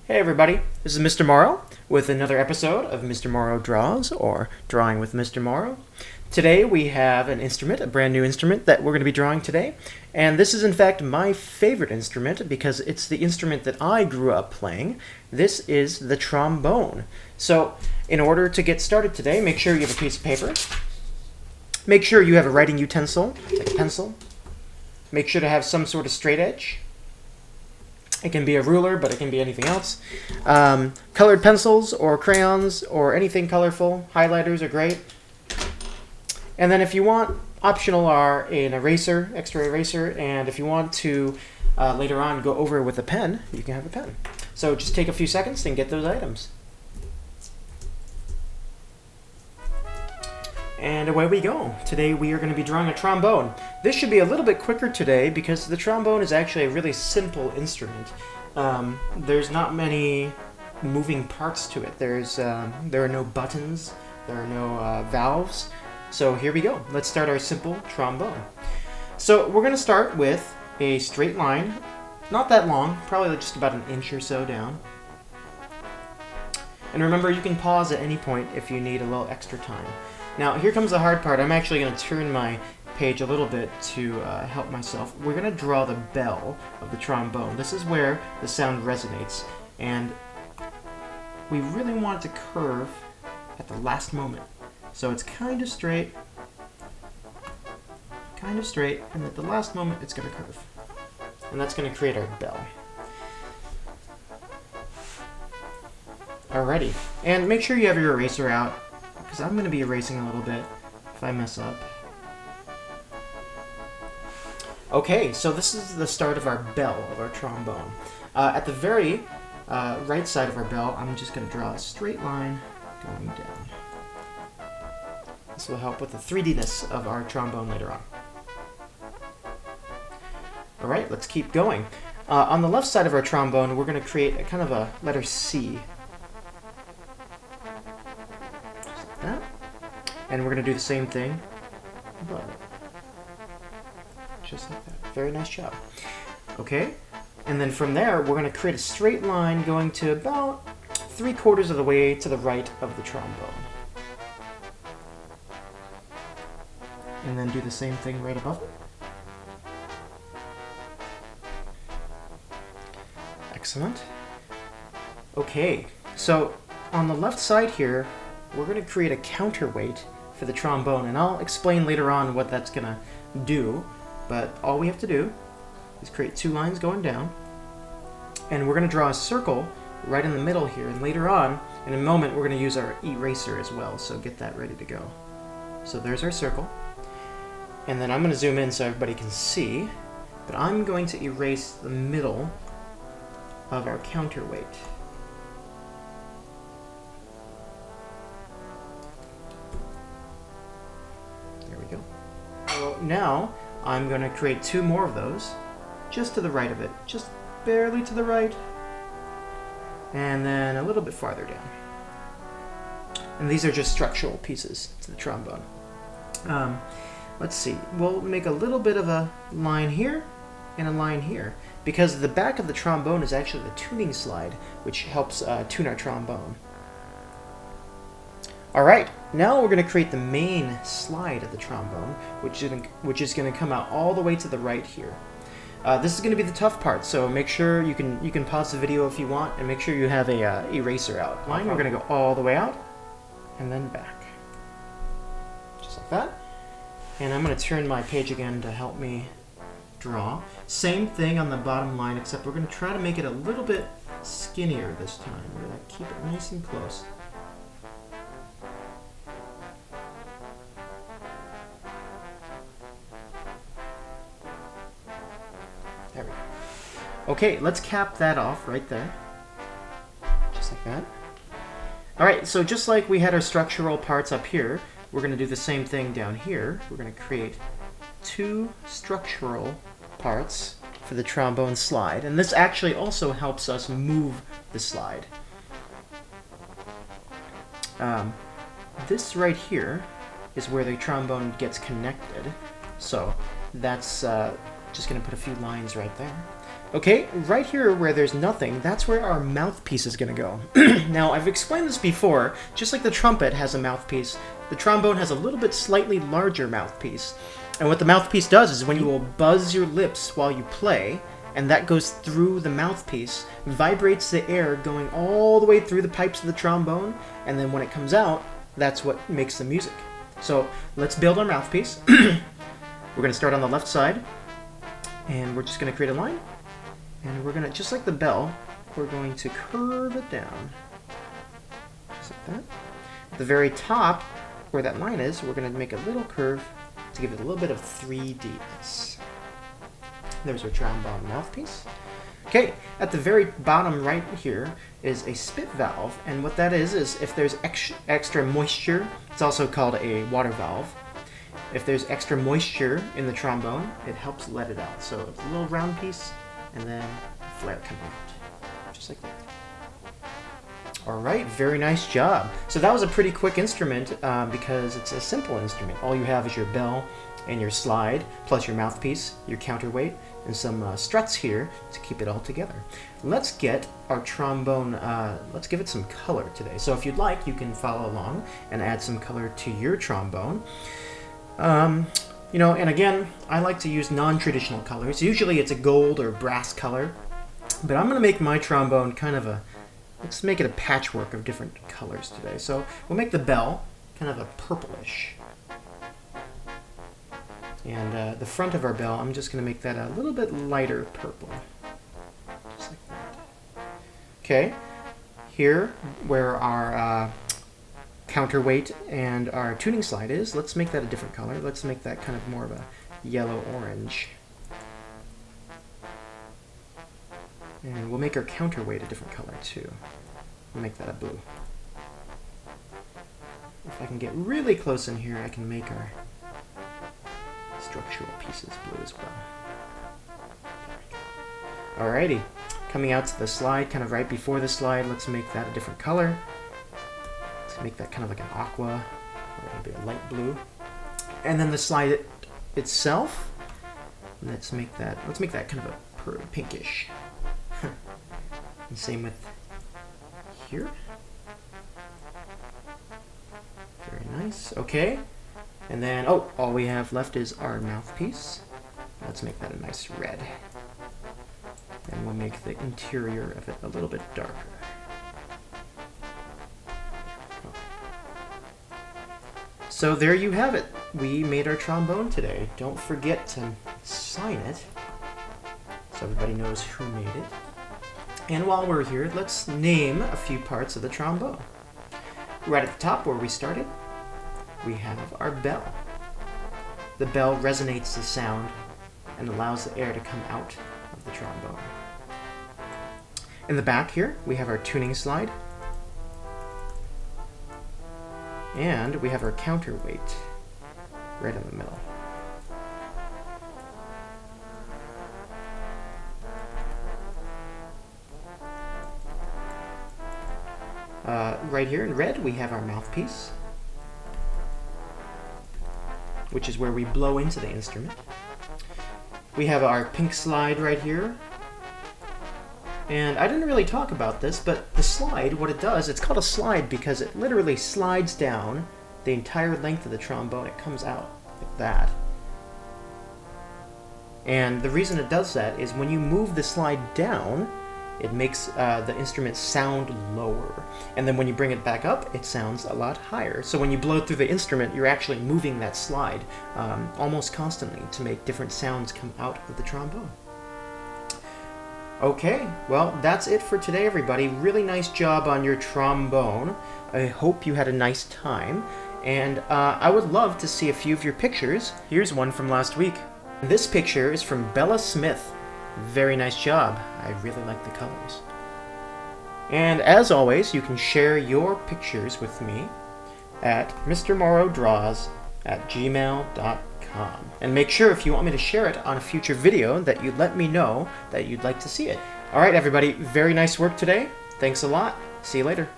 Hey everybody, this is Mr. Morrow with another episode of Mr. Morrow Draws, or Drawing with Mr. Morrow. Today we have an instrument, a brand new instrument that we're going to be drawing today, and this is in fact my favorite instrument because it's the instrument that I grew up playing. This is the trombone. So in order to get started today, make sure you have a piece of paper, make sure you have a writing utensil, like a pencil, make sure to have some sort of straight edge. It can be a ruler, but it can be anything else. Colored pencils or crayons or anything colorful. Highlighters are great. And then if you want, optional are an eraser, extra eraser, and if you want to later on go over with a pen, you can have a pen. So just take a few seconds and get those items. And away we go. Today we are going to be drawing a trombone. This should be a little bit quicker today because the trombone is actually a really simple instrument. There's not many moving parts to it. There are no buttons, there are no valves. So here we go. Let's start our simple trombone. So we're going to start with a straight line, not that long, probably just about an inch or so down. And remember, you can pause at any point if you need a little extra time. Now, here comes the hard part. I'm actually going to turn my page a little bit to help myself. We're going to draw the bell of the trombone. This is where the sound resonates, and we really want it to curve at the last moment. So it's kind of straight, and at the last moment it's going to curve. And that's going to create our bell. Alrighty, and make sure you have your eraser out, because I'm going to be erasing a little bit if I mess up. Okay, so this is the start of our bell, of our trombone. At the very right side of our bell, I'm just going to draw a straight line going down. This will help with the 3D-ness of our trombone later on. Alright, let's keep going. On the left side of our trombone, we're going to create a kind of a letter C. That. And we're going to do the same thing above it. Just like that. Very nice job. Okay, and then from there we're going to create a straight line going to about 3/4 of the way to the right of the trombone. And then do the same thing right above it. Excellent. Okay, so on the left side here, we're going to create a counterweight for the trombone, and I'll explain later on what that's going to do, but all we have to do is create 2 lines going down, and we're going to draw a circle right in the middle here, and later on, in a moment, we're going to use our eraser as well, so get that ready to go. So there's our circle, and then I'm going to zoom in so everybody can see, but I'm going to erase the middle of our counterweight. So now I'm going to create 2 more of those, just to the right of it, just barely to the right, and then a little bit farther down. And these are just structural pieces to the trombone. Let's see, we'll make a little bit of a line here and a line here, because the back of the trombone is actually the tuning slide, which helps tune our trombone. Alright, now we're going to create the main slide of the trombone, which is going to come out all the way to the right here. This is going to be the tough part, so make sure you can pause the video if you want, and make sure you have a eraser out. We're going to go all the way out, and then back. Just like that. And I'm going to turn my page again to help me draw. Same thing on the bottom line, except we're going to try to make it a little bit skinnier this time. We're going to keep it nice and close. There we go. Okay, let's cap that off right there. Just like that. Alright, so just like we had our structural parts up here, we're going to do the same thing down here. We're going to create 2 structural parts for the trombone slide, and this actually also helps us move the slide. This right here is where the trombone gets connected, so that's just going to put a few lines right there. Okay, right here where there's nothing, that's where our mouthpiece is going to go. Now, I've explained this before, just like the trumpet has a mouthpiece, the trombone has a little bit slightly larger mouthpiece. And what the mouthpiece does is when you will buzz your lips while you play, and that goes through the mouthpiece, vibrates the air going all the way through the pipes of the trombone, and then when it comes out, that's what makes the music. So let's build our mouthpiece. We're going to start on the left side, and we're just going to create a line. And we're going to, just like the bell, we're going to curve it down. Just like that. At the very top, where that line is, we're going to make a little curve to give it a little bit of 3Dness. There's our trombone mouthpiece. Okay, at the very bottom right here is a spit valve, and what that is if there's extra moisture, it's also called a water valve. If there's extra moisture in the trombone, it helps let it out. So it's a little round piece, and then a flare coming out, just like that. All right, very nice job. So that was a pretty quick instrument because it's a simple instrument. All you have is your bell and your slide, plus your mouthpiece, your counterweight, and some struts here to keep it all together. Let's get our trombone, let's give it some color today. So if you'd like, you can follow along and add some color to your trombone. You know, and again, I like to use non-traditional colors. Usually it's a gold or brass color, but I'm gonna make my trombone kind of a, let's make it a patchwork of different colors today. So we'll make the bell kind of a purplish. And the front of our bell, I'm just going to make that a little bit lighter purple. Just like that. Okay, here where our counterweight and our tuning slide is, let's make that a different color. Let's make that kind of more of a yellow-orange. And we'll make our counterweight a different color too. We'll make that a blue. If I can get really close in here, I can make our structural pieces blue as well. Alrighty, coming out to the slide, kind of right before the slide, let's make that a different color. Let's make that kind of like an aqua, or maybe a light blue. And then the slide itself, let's make that kind of a pinkish. And same with here. Very nice. Okay. And then, oh, all we have left is our mouthpiece. Let's make that a nice red. And we'll make the interior of it a little bit darker. So there you have it. We made our trombone today. Don't forget to sign it so everybody knows who made it. And while we're here, let's name a few parts of the trombone. Right at the top where we started, we have our bell. The bell resonates the sound and allows the air to come out of the trombone. In the back here, we have our tuning slide. And we have our counterweight right in the middle. Right here in red, we have our mouthpiece, which is where we blow into the instrument. We have our pink slide right here. And I didn't really talk about this, but the slide, what it does, it's called a slide because it literally slides down the entire length of the trombone. It comes out like that. And the reason it does that is when you move the slide down, it makes the instrument sound lower. And then when you bring it back up, it sounds a lot higher. So when you blow through the instrument, you're actually moving that slide almost constantly to make different sounds come out of the trombone. Okay, well, that's it for today, everybody. Really nice job on your trombone. I hope you had a nice time. And I would love to see a few of your pictures. Here's one from last week. This picture is from Bella Smith. Very nice job. I really like the colors. And as always, you can share your pictures with me at mrmorrowdraws@gmail.com. And make sure if you want me to share it on a future video that you let me know that you'd like to see it. Alright everybody, very nice work today. Thanks a lot. See you later.